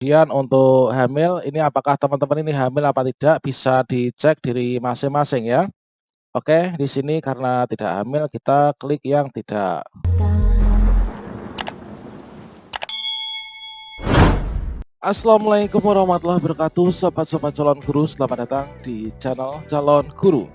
Kemudian untuk hamil, ini apakah teman-teman ini hamil apa tidak, bisa dicek diri masing-masing ya. Oke, di sini karena tidak hamil, kita klik yang tidak. Assalamualaikum warahmatullahi wabarakatuh, sobat-sobat calon guru, selamat datang di channel Calon Guru.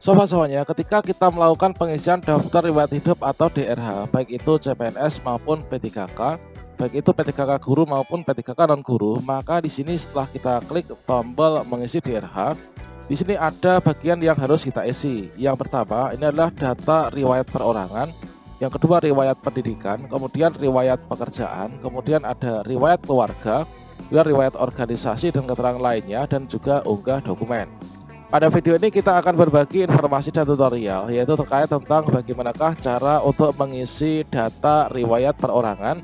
Sobat semuanya, ketika kita melakukan pengisian daftar riwayat hidup atau DRH, baik itu CPNS maupun P3K, baik itu P3K guru maupun P3K non guru, maka di sini setelah kita klik tombol mengisi DRH, di sini ada bagian yang harus kita isi. Yang pertama, ini adalah data riwayat perorangan. Yang kedua, riwayat pendidikan, kemudian riwayat pekerjaan, kemudian ada riwayat keluarga, riwayat organisasi dan keterangan lainnya, dan juga unggah dokumen. Pada video ini kita akan berbagi informasi dan tutorial, yaitu terkait tentang bagaimanakah cara untuk mengisi data riwayat perorangan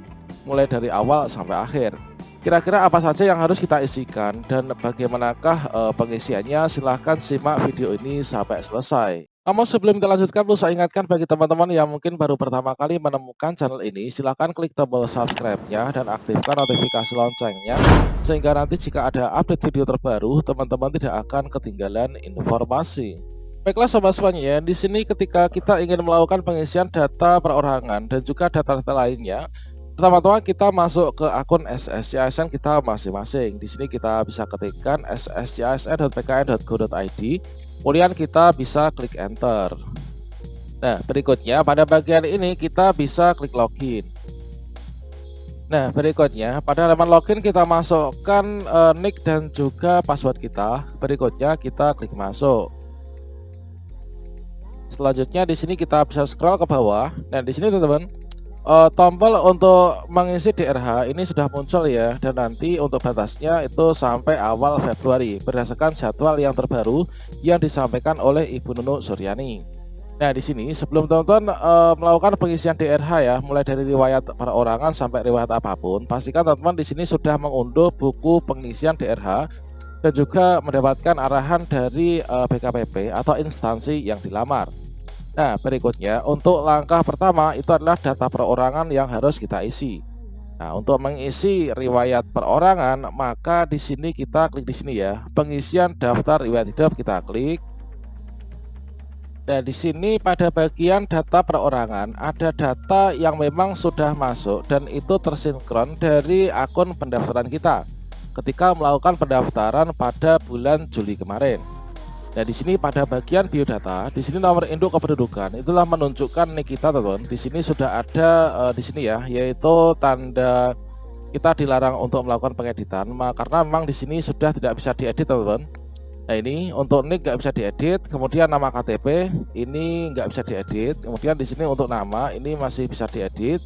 mulai dari awal sampai akhir. Kira-kira apa saja yang harus kita isikan dan bagaimanakah pengisiannya? Silahkan simak video ini sampai selesai. Namun sebelum kita lanjutkan, perlu saya ingatkan bagi teman-teman yang mungkin baru pertama kali menemukan channel ini, silahkan klik tombol subscribe-nya dan aktifkan notifikasi loncengnya, sehingga nanti jika ada update video terbaru, teman-teman tidak akan ketinggalan informasi. Baiklah sobat semuanya, di sini ketika kita ingin melakukan pengisian data perorangan dan juga data-data lainnya, pertama-tama kita masuk ke akun SSCASN kita masing-masing. Di sini kita bisa ketikkan sscsn.pkn.go.id. Kemudian kita bisa klik enter. Nah, berikutnya pada bagian ini kita bisa klik login. Nah, berikutnya pada halaman login kita masukkan nick dan juga password kita. Berikutnya kita klik masuk. Selanjutnya di sini kita bisa scroll ke bawah. Dan di sini teman-teman, tombol untuk mengisi DRH ini sudah muncul ya, dan nanti untuk batasnya itu sampai awal Februari berdasarkan jadwal yang terbaru yang disampaikan oleh Ibu Nunu Suryani. Nah, di sini sebelum teman-teman melakukan pengisian DRH ya, mulai dari riwayat perorangan sampai riwayat apapun, pastikan teman-teman di sini sudah mengunduh buku pengisian DRH dan juga mendapatkan arahan dari BKPP atau instansi yang dilamar. Nah, berikutnya untuk langkah pertama itu adalah data perorangan yang harus kita isi. Nah, untuk mengisi riwayat perorangan, maka di sini kita klik di sini ya, pengisian daftar riwayat hidup kita klik. Dan di sini pada bagian data perorangan ada data yang memang sudah masuk dan itu tersinkron dari akun pendaftaran kita ketika melakukan pendaftaran pada bulan Juli kemarin. Nah, di sini pada bagian biodata, di sini nomor induk kependudukan itulah menunjukkan nik kita, teman-teman. Di sini sudah ada di sini ya, yaitu tanda kita dilarang untuk melakukan pengeditan, karena memang di sini sudah tidak bisa diedit, teman-teman. Nah, ini untuk nik nggak bisa diedit, kemudian nama KTP ini nggak bisa diedit, kemudian di sini untuk nama ini masih bisa diedit.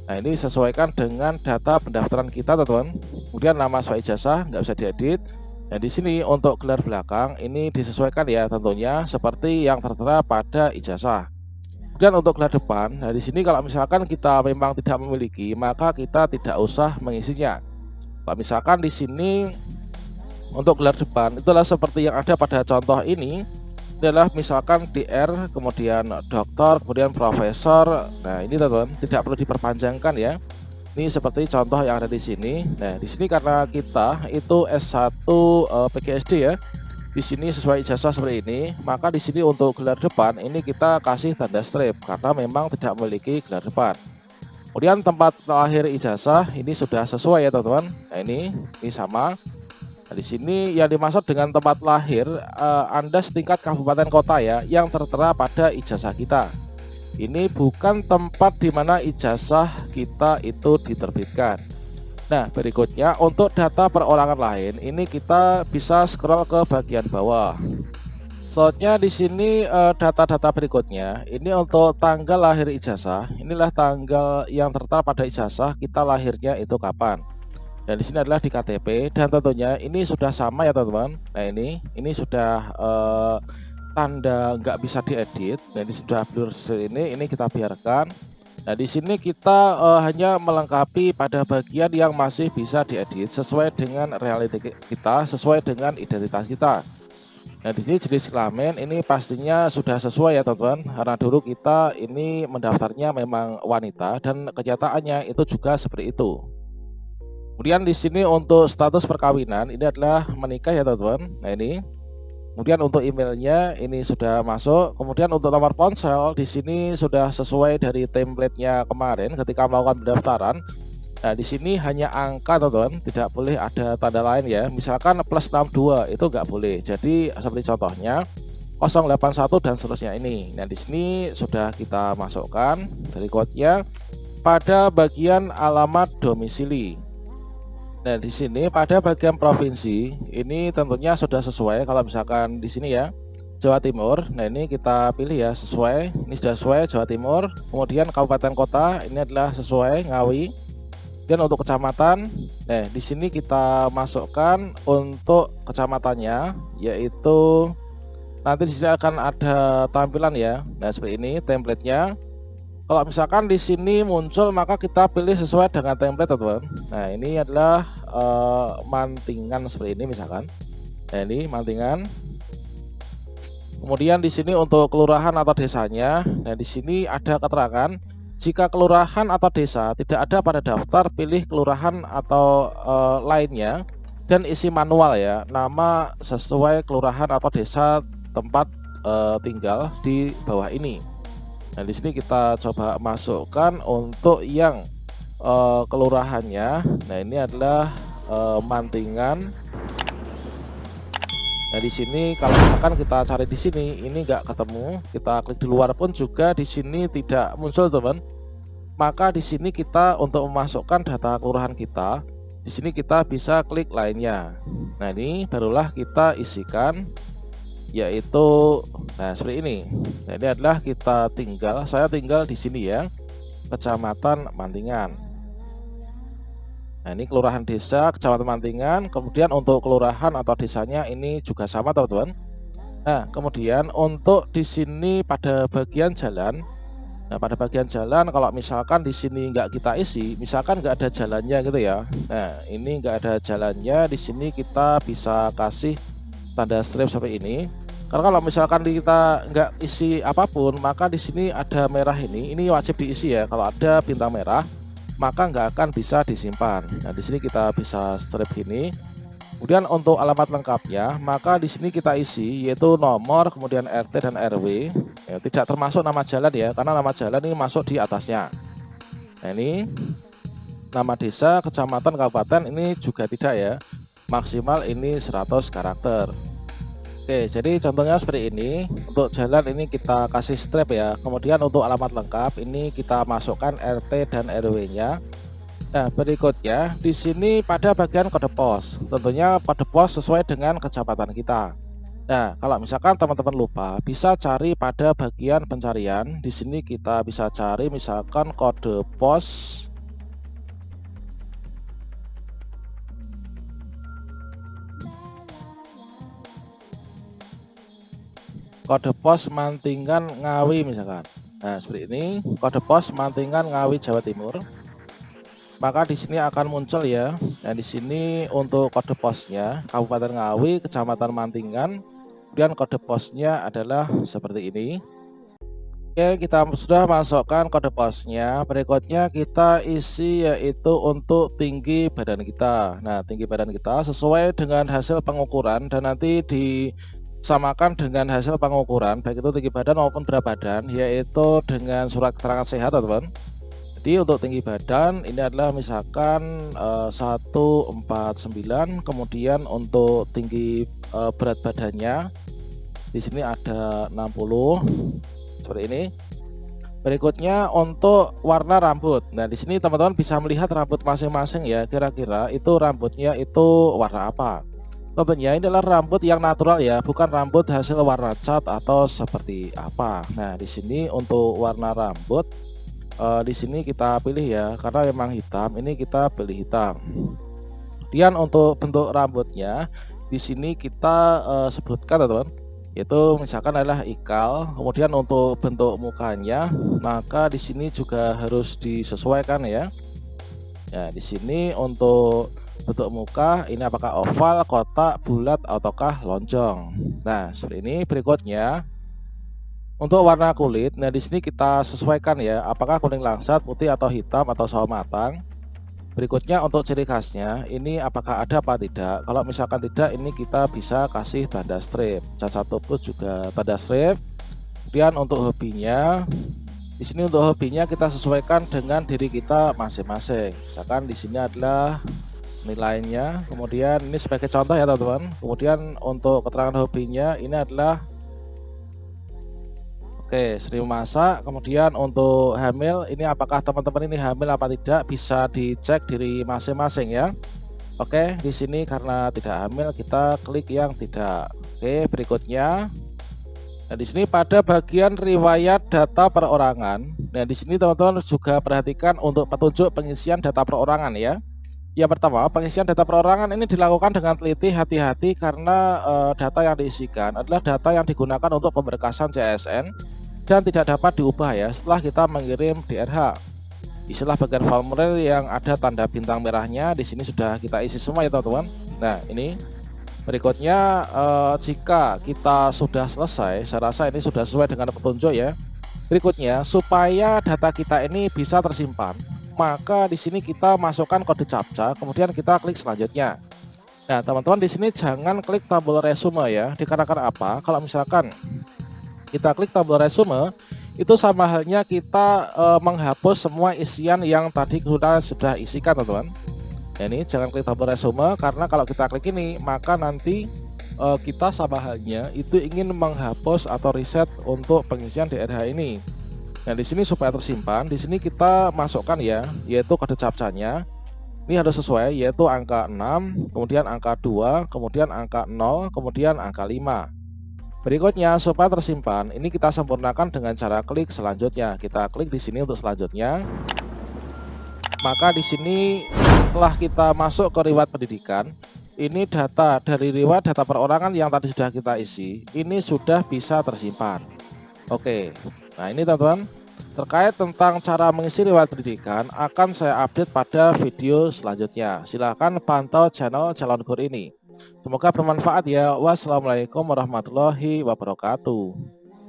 Nah, ini sesuaikan dengan data pendaftaran kita, teman-teman. Kemudian nama sesuai ijazah nggak bisa diedit. Nah, di sini untuk gelar belakang ini disesuaikan ya tentunya seperti yang tertera pada ijazah. Kemudian untuk gelar depan, nah di sini kalau misalkan kita memang tidak memiliki, maka kita tidak usah mengisinya. Kalau misalkan di sini untuk gelar depan itulah seperti yang ada pada contoh ini adalah misalkan DR, kemudian doktor, kemudian profesor. Nah, ini teman-teman tidak perlu diperpanjangkan ya. Ini seperti contoh yang ada di sini. Nah, di sini karena kita itu S1 PGSD ya. Di sini sesuai ijazah seperti ini, maka di sini untuk gelar depan ini kita kasih tanda strip karena memang tidak memiliki gelar depan. Kemudian tempat lahir ijazah ini sudah sesuai ya, teman-teman. Nah, ini sama. Nah, di sini yang dimaksud dengan tempat lahir Anda setingkat kabupaten kota ya yang tertera pada ijazah kita. Ini bukan tempat di mana ijazah kita itu diterbitkan. Nah, berikutnya untuk data perorangan lain, ini kita bisa scroll ke bagian bawah. Selanjutnya di sini data-data berikutnya, ini untuk tanggal lahir ijazah. Inilah tanggal yang tertera pada ijazah kita lahirnya itu kapan. Dan di sini adalah di KTP, dan tentunya ini sudah sama ya, teman-teman. Nah, ini sudah tanda nggak bisa diedit. Nah, ini sudah blur ini kita biarkan. Nah, di sini kita hanya melengkapi pada bagian yang masih bisa diedit sesuai dengan reality kita, sesuai dengan identitas kita. Nah, di sini jenis kelamin ini pastinya sudah sesuai ya, teman-teman, karena dulu kita ini mendaftarnya memang wanita dan kenyataannya itu juga seperti itu. Kemudian di sini untuk status perkawinan ini adalah menikah ya teman-teman. Nah ini. Kemudian untuk emailnya ini sudah masuk. Kemudian untuk nomor ponsel di sini sudah sesuai dari template-nya kemarin ketika melakukan pendaftaran. Nah, di sini hanya angka teman-teman, tidak boleh ada tanda lain ya. Misalkan plus 62 itu nggak boleh. Jadi seperti contohnya 081 dan seterusnya ini. Nah, di sini sudah kita masukkan dari code-nya pada bagian alamat domisili. Nah, di sini pada bagian provinsi ini tentunya sudah sesuai. Kalau misalkan di sini ya Jawa Timur, nah ini kita pilih ya sesuai. Ini sudah sesuai Jawa Timur. Kemudian kabupaten kota ini adalah sesuai Ngawi. Dan untuk kecamatan, nah di sini kita masukkan untuk kecamatannya, yaitu nanti di sini akan ada tampilan ya. Nah seperti ini template-nya. Kalau misalkan di sini muncul maka kita pilih sesuai dengan template teman-teman. Nah ini adalah Mantingan seperti ini misalkan. Nah ini Mantingan. Kemudian di sini untuk kelurahan atau desanya. Nah di sini ada keterangan jika kelurahan atau desa tidak ada pada daftar, pilih kelurahan atau lainnya dan isi manual ya, nama sesuai kelurahan atau desa tempat tinggal di bawah ini. Nah, di sini kita coba masukkan untuk yang kelurahannya. Nah, ini adalah Mantingan. Nah, di sini kalau misalkan kita cari di sini, ini nggak ketemu. Kita klik di luar pun juga di sini tidak muncul, teman. Maka di sini kita untuk memasukkan data kelurahan kita, di sini kita bisa klik lainnya. Nah, ini barulah kita isikan, yaitu nah seperti ini. Nah, ini adalah saya tinggal di sini ya, Kecamatan Mantingan. Nah, ini kelurahan desa Kecamatan Mantingan. Kemudian untuk kelurahan atau desanya ini juga sama teman-teman. Nah, kemudian untuk di sini pada bagian jalan. Nah, pada bagian jalan kalau misalkan di sini nggak kita isi, misalkan nggak ada jalannya gitu ya. Nah, ini nggak ada jalannya, di sini kita bisa kasih tanda strip seperti ini. Karena kalau misalkan kita nggak isi apapun, maka di sini ada merah ini wajib diisi ya. Kalau ada bintang merah, maka nggak akan bisa disimpan. Nah, di sini kita bisa strip ini. Kemudian untuk alamat lengkapnya, maka di sini kita isi yaitu nomor, kemudian RT dan RW. Ya, tidak termasuk nama jalan ya, karena nama jalan ini masuk di atasnya. Nah, ini nama desa, kecamatan, kabupaten ini juga tidak ya. Maksimal ini 100 karakter. Oke, jadi contohnya seperti ini. Untuk jalan ini kita kasih strip ya. Kemudian untuk alamat lengkap ini kita masukkan RT dan RW-nya. Nah, berikutnya di sini pada bagian kode pos, tentunya kode pos sesuai dengan kecamatan kita. Nah, kalau misalkan teman-teman lupa, bisa cari pada bagian pencarian. Di sini kita bisa cari misalkan kode pos Mantingan Ngawi misalkan. Nah, seperti ini, kode pos Mantingan Ngawi Jawa Timur. Maka di sini akan muncul ya. Nah, di sini untuk kode posnya Kabupaten Ngawi, Kecamatan Mantingan. Kemudian kode posnya adalah seperti ini. Oke, kita sudah masukkan kode posnya. Berikutnya kita isi yaitu untuk tinggi badan kita. Nah, tinggi badan kita sesuai dengan hasil pengukuran dan nanti disamakan dengan hasil pengukuran baik itu tinggi badan maupun berat badan, yaitu dengan surat keterangan sehat teman-teman. Jadi untuk tinggi badan ini adalah misalkan 149, kemudian untuk tinggi berat badannya di sini ada 60 seperti ini. Berikutnya untuk warna rambut. Nah, di sini teman-teman bisa melihat rambut masing-masing ya, kira-kira itu rambutnya itu warna apa. Tentunya ini adalah rambut yang natural ya, bukan rambut hasil warna cat atau seperti apa. Nah, di sini untuk warna rambut di sini kita pilih ya, karena memang hitam, ini kita pilih hitam. Kemudian untuk bentuk rambutnya di sini kita sebutkan teman-teman, yaitu misalkan adalah ikal. Kemudian untuk bentuk mukanya, maka di sini juga harus disesuaikan ya. Ya, di sini untuk bentuk muka ini apakah oval, kotak, bulat, ataukah lonjong. Nah, seperti ini. Berikutnya untuk warna kulit, nah di sini kita sesuaikan ya, apakah kuning langsat, putih atau hitam atau sawo matang. Berikutnya untuk ciri khasnya, ini apakah ada apa tidak. Kalau misalkan tidak, ini kita bisa kasih tanda strip. Cat 1 plus juga tanda strip. Kemudian untuk hobinya, di sini untuk hobinya kita sesuaikan dengan diri kita masing-masing. Misalkan di sini adalah nilainya, kemudian ini sebagai contoh ya teman-teman. Kemudian untuk keterangan hobinya ini adalah oke, sering memasak. Kemudian untuk hamil, ini apakah teman-teman ini hamil apa tidak, bisa dicek diri masing-masing ya. Oke, di sini karena tidak hamil kita klik yang tidak. Oke, berikutnya. Nah, di sini pada bagian riwayat data perorangan. Nah, di sini teman-teman juga perhatikan untuk petunjuk pengisian data perorangan ya. Yang pertama, pengisian data perorangan ini dilakukan dengan teliti, hati-hati karena data yang diisikan adalah data yang digunakan untuk pemberkasan CSN dan tidak dapat diubah ya setelah kita mengirim DRH. Istilah bagian formulir yang ada tanda bintang merahnya di sini sudah kita isi semua ya teman-teman. Nah, ini berikutnya jika kita sudah selesai, saya rasa ini sudah sesuai dengan petunjuk ya. Berikutnya, supaya data kita ini bisa tersimpan, maka di sini kita masukkan kode captcha, kemudian kita klik selanjutnya. Nah, teman-teman di sini jangan klik tombol resume ya. Dikarenakan apa? Kalau misalkan kita klik tombol resume, itu sama halnya kita menghapus semua isian yang tadi kita sudah isikan, teman-teman. Nah, ini jangan klik tombol resume karena kalau kita klik ini, maka nanti kita sama halnya itu ingin menghapus atau reset untuk pengisian DRH ini. Nah, di sini supaya tersimpan, di sini kita masukkan ya, yaitu kode captcha-nya. Ini harus sesuai, yaitu angka 6, kemudian angka 2, kemudian angka 0, kemudian angka 5. Berikutnya, supaya tersimpan, ini kita sempurnakan dengan cara klik selanjutnya. Kita klik di sini untuk selanjutnya. Maka di sini setelah kita masuk ke riwayat pendidikan, ini data dari riwayat data perorangan yang tadi sudah kita isi, ini sudah bisa tersimpan. Oke, nah ini teman-teman, terkait tentang cara mengisi riwayat pendidikan akan saya update pada video selanjutnya. Silahkan pantau channel Calon Guru ini. Semoga bermanfaat ya. Wassalamualaikum warahmatullahi wabarakatuh.